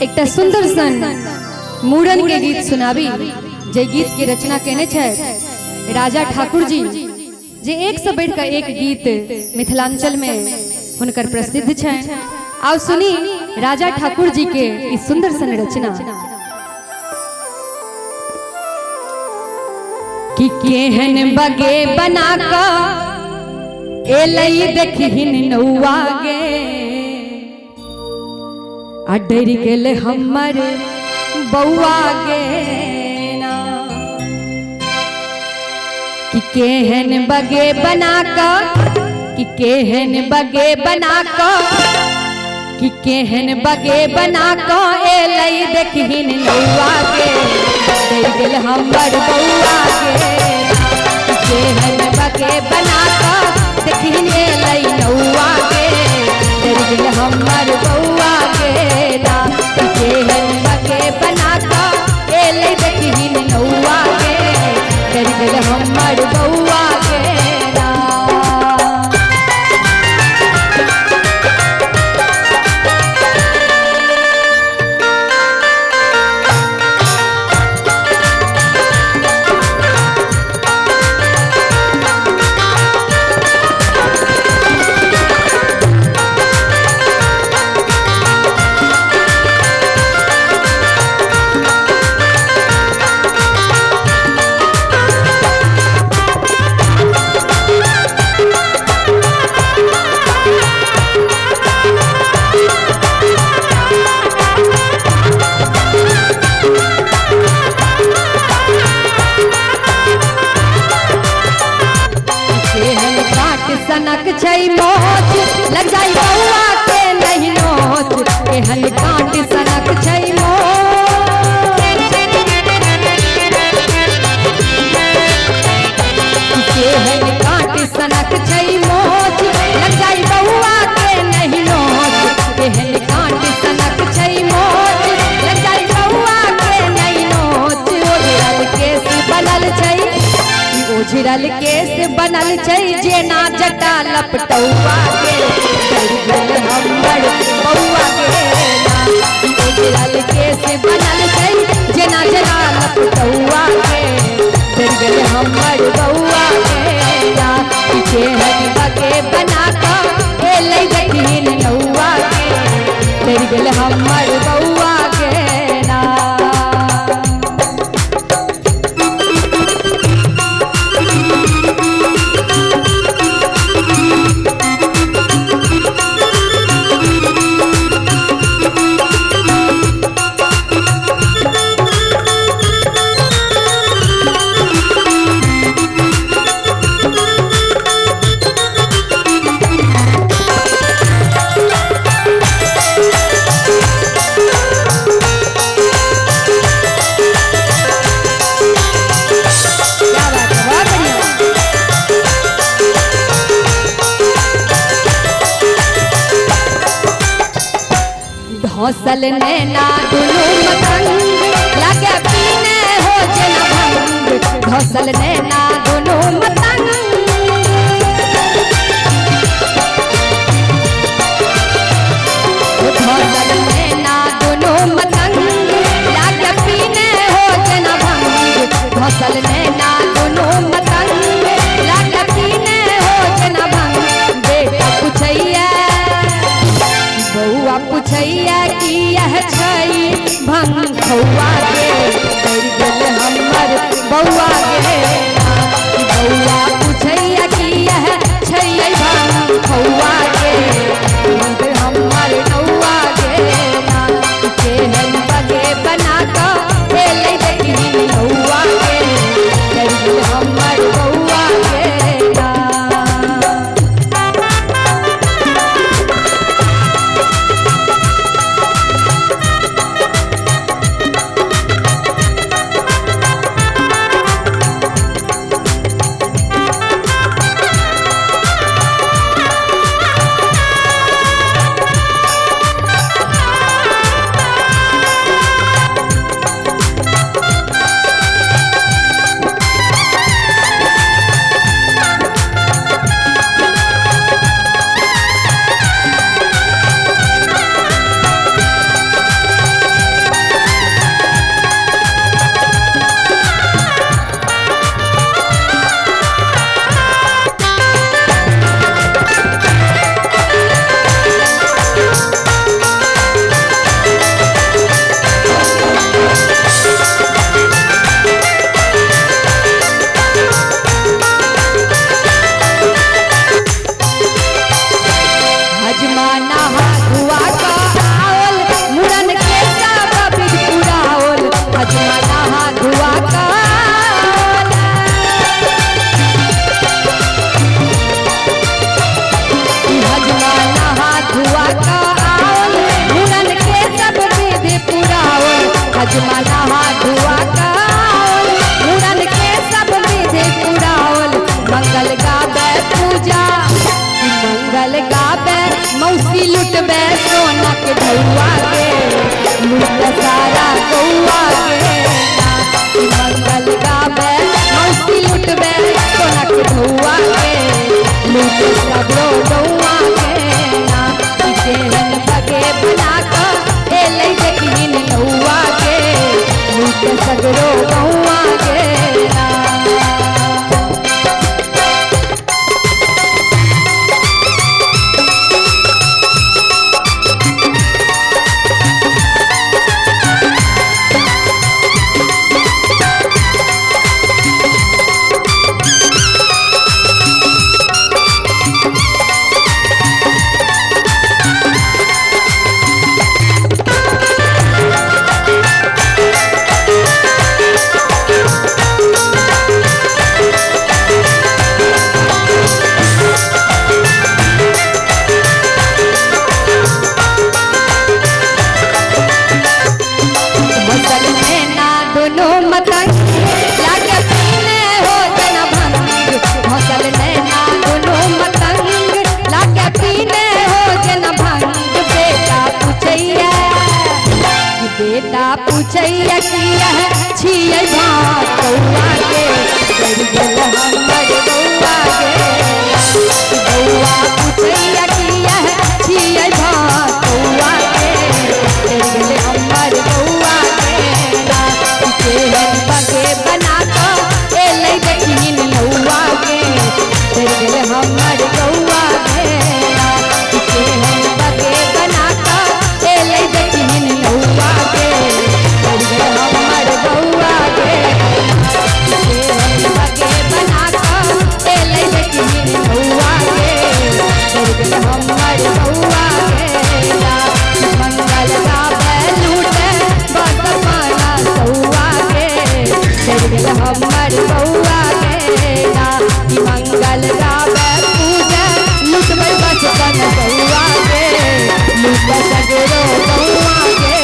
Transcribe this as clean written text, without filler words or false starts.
एक सुंदर सन मूड़न के गीत सुनाबी। जे गीत की रचना केने छे राजा ठाकुर जी, जे एक से बढ़ कर एक गीत मिथिलांचल में हुनकर प्रसिद्ध छे। आओ सुनी राजा ठाकुर जी के इस सुंदर सन रचना। कि केहन बगे बना का एलई देखिन नौआ गे, आ डर गेल हमर बौआ गे ना। कि केहन बगे बना का, कि केहन बगे बना का, कि केहन बगे बना का एलई देखिन नौआ गे, डर गेल हमर बौआ गे। केहन बगे बना का देखिन एलई नौआ गे, डर गेल हमर बौआ गे ना। केहन बगे बना का एलई देखिन नौआ गे, डर गेल हमर बौआ गे ना। सनक छै मोच लग जाई बौआ के नहीं नोच, केहन काट सनक छै मोच। केहन काट सनक छै मोच लग जाई बौआ के नहीं नोच, केहन काट सनक छै मोच लग जाई बौआ के नहीं नोच। ओझरल केस बनल छै, ओझरल केस बनल छै जेना जटा लपटौआ के, डर गेल हमर बौआ गे ना। ओझरल केस बनल छै जेना जटा लपटौआ के, डर गेल हमर बौआ गे ना। केहन बगे बना का एलै देखिन नौआ गे, डर गेल हमर बौआ गे ना। हौसल नैना दुनू मतंग लगे पीने हो जना भंग, हौसल नैना दुनू मतंग। हौसल नैना दुनू मतंग लगे पीने हो जना भंग, हौसल नैना दुनू मतंग लगे पीने हो जना भंग। बेटा पूछैया बौआ पूछैया कि यह छै भंग खौआ गे, डर गेल हमर बौआ गे ना। बौआ पूछैया कि यह छै भंग खौआ गे, डर हमर नौआ गे ना। केहन बगे बना का एलै देखिन नौआ गे, डर गेल हमर बौआ गे ना। राजमाला धुआ काल मुरन के सब विधि पुरावल मंगल गावे पूजा मंगल गावे मौसी लुटबे सोना के धुआ के लूट सारा कौआ के मंगल गावे मौसी लुटबे सोना के धुआ के लूट सबरो गौआ के ना केहन बगे बना के ले देखिन नौआ के लूट सगरो गौआ के ना बेटा पूछैया किया छियै भात कौआ के डर गेल हमर बौआ के बौआ पूछैया किया छियै भात कौआ के डर गेल हमर बौआ के केहन बगे बना के एलै देखिन नौआ के डर गेल हमर बौआ के केहन बगे बना के एलै देखिन नौआ के हमर बौआ के बगे बना के ले देखिन नौआ के हमर बौआ के मंगल गावे लूटे बदमाना सौआ के हमर बौआ के मंगल गावे पूजा लूटबै बचपन बौआ के लूट सगरो बौआ के